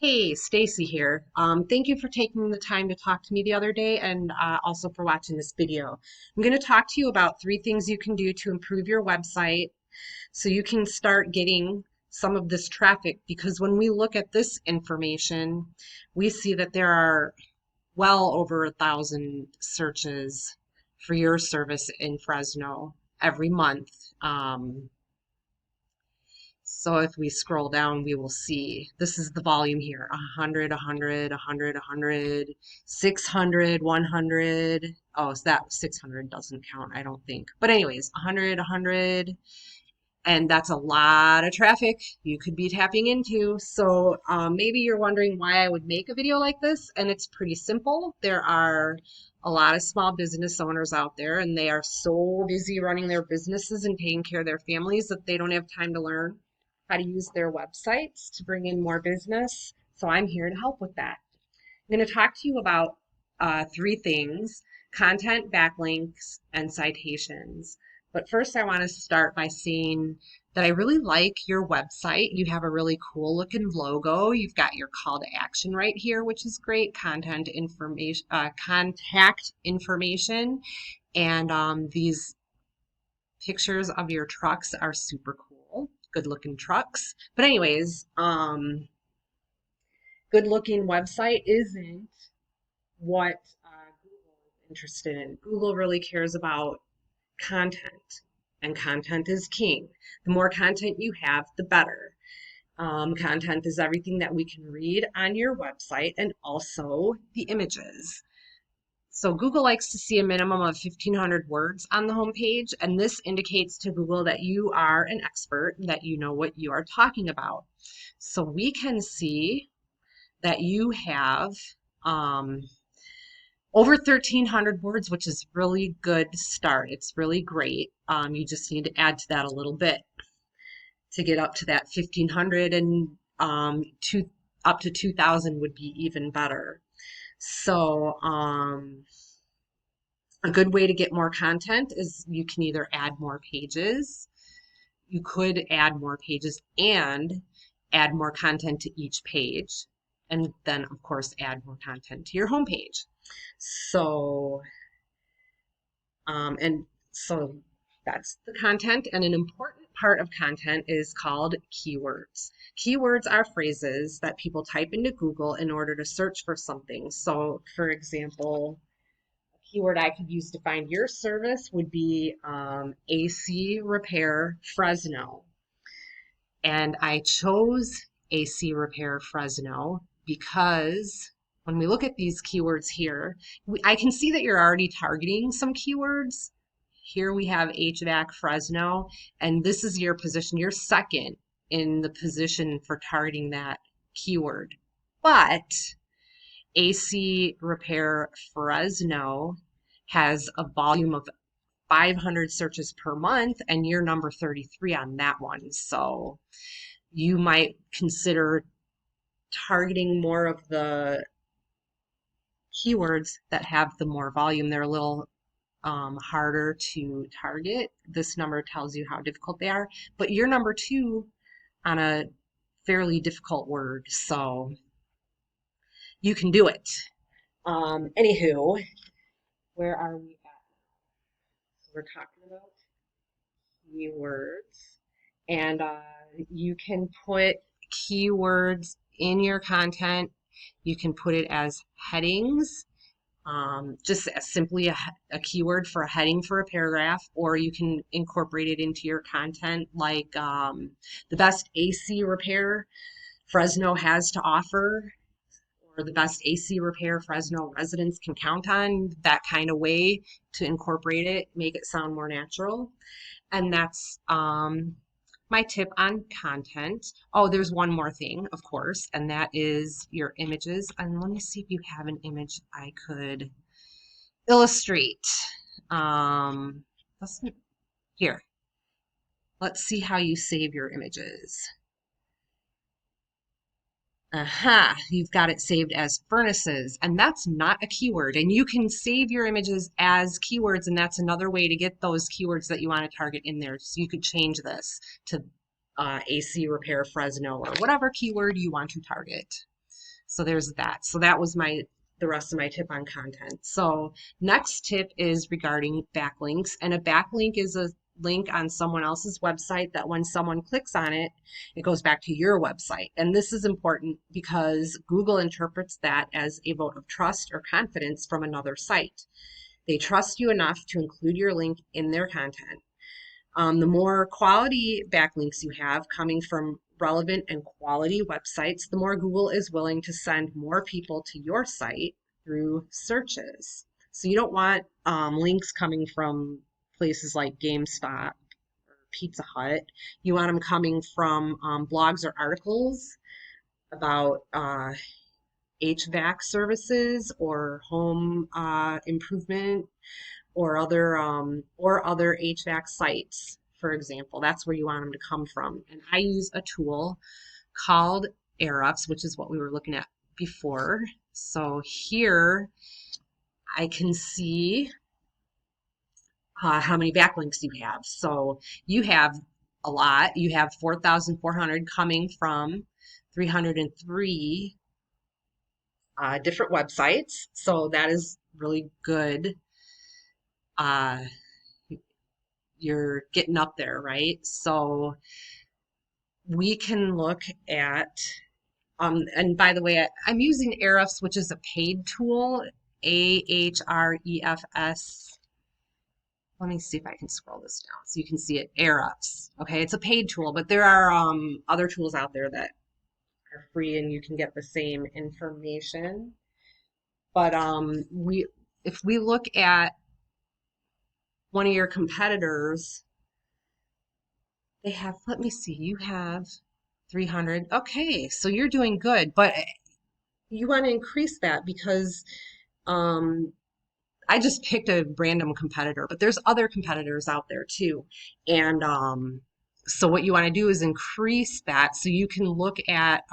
Hey, Stacey here. Thank you for taking the time to talk to me the other day and also for watching this video. I'm going to talk to you about 3 things you can do to improve your website so you can start getting some of this traffic, because when we look at this information, we see that there are well over 1,000 searches for your service in Fresno every month. So if we scroll down, we will see this is the volume here: 100, 100, 100, 100, 600, 100. Oh, so that 600 doesn't count, I don't think. But anyways, 100, 100, and that's a lot of traffic you could be tapping into. So maybe you're wondering why I would make a video like this, and it's pretty simple. There are a lot of small business owners out there, and they are so busy running their businesses and taking care of their families that they don't have time to learn how to use their websites to bring in more business. So I'm here to help with that. I'm going to talk to you about 3 things: content, backlinks, and citations. But first, I want to start by saying that I really like your website. You have a really cool looking logo. You've got your call to action right here, which is great. Content information, contact information, and these pictures of your trucks are super cool. Good looking trucks. But anyways, good looking website isn't what Google is interested in. Google really cares about content, and content is king. The more content you have, the better. Content is everything that we can read on your website, and also the images. So Google likes to see a minimum of 1,500 words on the homepage, and this indicates to Google that you are an expert, that you know what you are talking about. So we can see that you have over 1,300 words, which is really good start. It's really great. You just need to add to that a little bit to get up to that 1,500, and up to 2,000 would be even better. So a good way to get more content is you can either add more pages. You could add more pages and add more content to each page, and then of course add more content to your homepage. So, and so that's the content. And an important part of content is called keywords. Keywords are phrases that people type into Google in order to search for something. So, for example, a keyword I could use to find your service would be AC Repair Fresno. And I chose AC Repair Fresno because when we look at these keywords here, I can see that you're already targeting some keywords. Here we have HVAC Fresno, and this is your position. You're second in the position for targeting that keyword. But AC Repair Fresno has a volume of 500 searches per month, and you're number 33 on that one. So you might consider targeting more of the keywords that have the more volume. They're a little harder to target. This number tells you how difficult they are, but you're number 2 on a fairly difficult word, so you can do it. Anywho, where are we at? So we're talking about keywords, and you can put keywords in your content. You can put it as headings, just as simply a keyword for a heading for a paragraph, or you can incorporate it into your content, like the best AC repair Fresno has to offer, or the best AC repair Fresno residents can count on, that kind of way to incorporate it, make it sound more natural. And that's my tip on content. Oh, there's one more thing, of course, and that is your images. And let me see if you have an image I could illustrate. Here, let's see how you save your images. Aha, you've got it saved as furnaces, and that's not a keyword. And you can save your images as keywords, and that's another way to get those keywords that you want to target in there. So you could change this to AC Repair Fresno, or whatever keyword you want to target. So there's that. So that was the rest of my tip on content. So next tip is regarding backlinks. And a backlink is a link on someone else's website that when someone clicks on it, it goes back to your website. And this is important because Google interprets that as a vote of trust or confidence from another site. They trust you enough to include your link in their content. The more quality backlinks you have coming from relevant and quality websites, the more Google is willing to send more people to your site through searches. So you don't want links coming from places like GameStop or Pizza Hut. You want them coming from blogs or articles about HVAC services or home improvement or other HVAC sites, for example. That's where you want them to come from. And I use a tool called Ahrefs, which is what we were looking at before. So here I can see how many backlinks you have. So you have a lot. You have 4,400 coming from 303 different websites. So that is really good. You're getting up there, right? So we can look at, and by the way, I'm using Ahrefs, which is a paid tool, Ahrefs. Let me see if I can scroll this down so you can see it, Ahrefs. Okay, it's a paid tool, but there are other tools out there that are free and you can get the same information. But if we look at one of your competitors, they have, let me see, you have 300. Okay, so you're doing good, but you want to increase that because I just picked a random competitor, but there's other competitors out there too. And so what you want to do is increase that so you can look at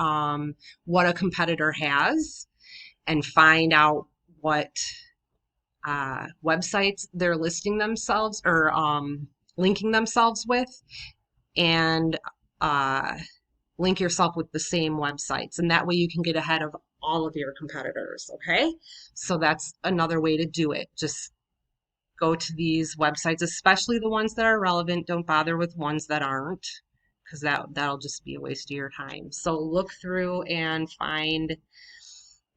what a competitor has and find out what websites they're listing themselves or linking themselves with, and link yourself with the same websites. And that way you can get ahead of all of your competitors, okay? So that's another way to do it. Just go to these websites, especially the ones that are relevant. Don't bother with ones that aren't, because that'll just be a waste of your time. So look through and find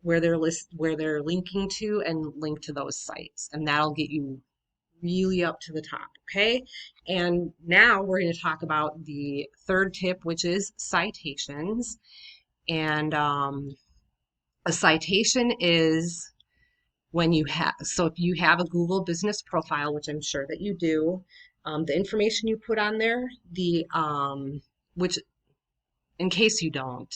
where they're linking to and link to those sites, and that'll get you really up to the top, okay? And now we're going to talk about the third tip, which is citations. And a citation is when you have, so if you have a Google business profile, which I'm sure that you do, the information you put on there, which in case you don't,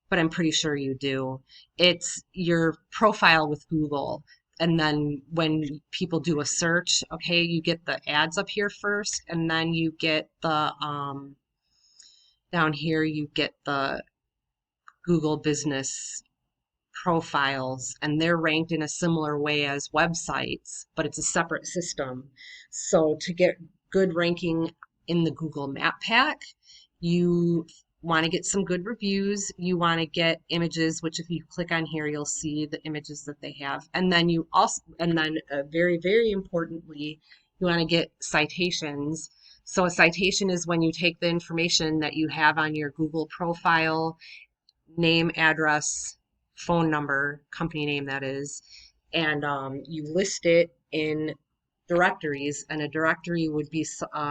but I'm pretty sure you do, it's your profile with Google. And then when people do a search, okay, you get the ads up here first, and then you get the, down here, you get the Google business profiles, and they're ranked in a similar way as websites, but it's a separate system. So to get good ranking in the Google Map Pack, you want to get some good reviews. You want to get images, which if you click on here, you'll see the images that they have. And then you also, and then very, very importantly, you want to get citations. So a citation is when you take the information that you have on your Google profile, name, address, phone number, company name that is, and you list it in directories, and a directory would be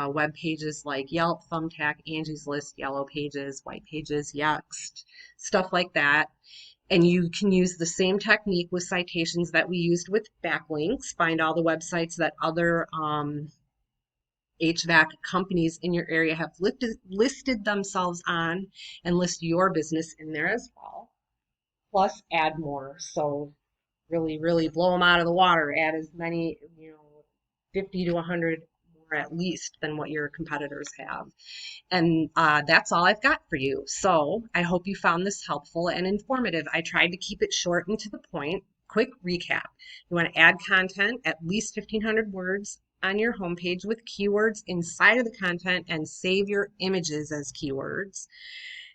web pages like Yelp, Thumbtack, Angie's List, Yellow Pages, White Pages, Yext, stuff like that. And you can use the same technique with citations that we used with backlinks. Find all the websites that other HVAC companies in your area have listed themselves on, and list your business in there as well. Plus add more. So really, really blow them out of the water. Add as many, 50 to 100 more at least than what your competitors have. And that's all I've got for you. So I hope you found this helpful and informative. I tried to keep it short and to the point. Quick recap. You want to add content, at least 1,500 words on your homepage with keywords inside of the content, and save your images as keywords.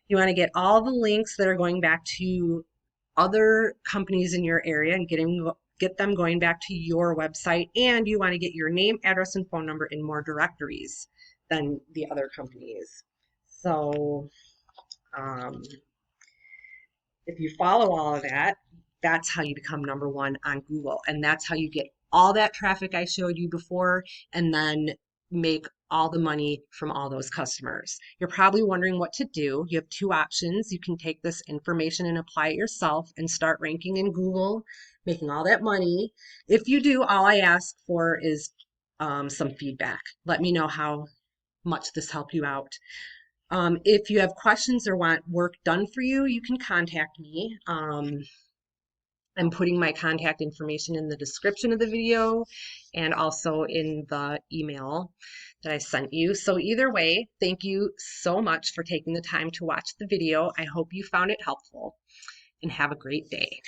You want to get all the links that are going back to other companies in your area and get them going back to your website, and you want to get your name, address, and phone number in more directories than the other companies. So if you follow all of that, that's how you become number one on Google. And that's how you get all that traffic I showed you before, and then make all the money from all those customers. You're probably wondering what to do. You have two options. You can take this information and apply it yourself and start ranking in Google, making all that money. If you do, all I ask for is some feedback. Let me know how much this helped you out. If you have questions or want work done for you, you can contact me. I'm putting my contact information in the description of the video and also in the email that I sent you. So either way, thank you so much for taking the time to watch the video. I hope you found it helpful, and have a great day.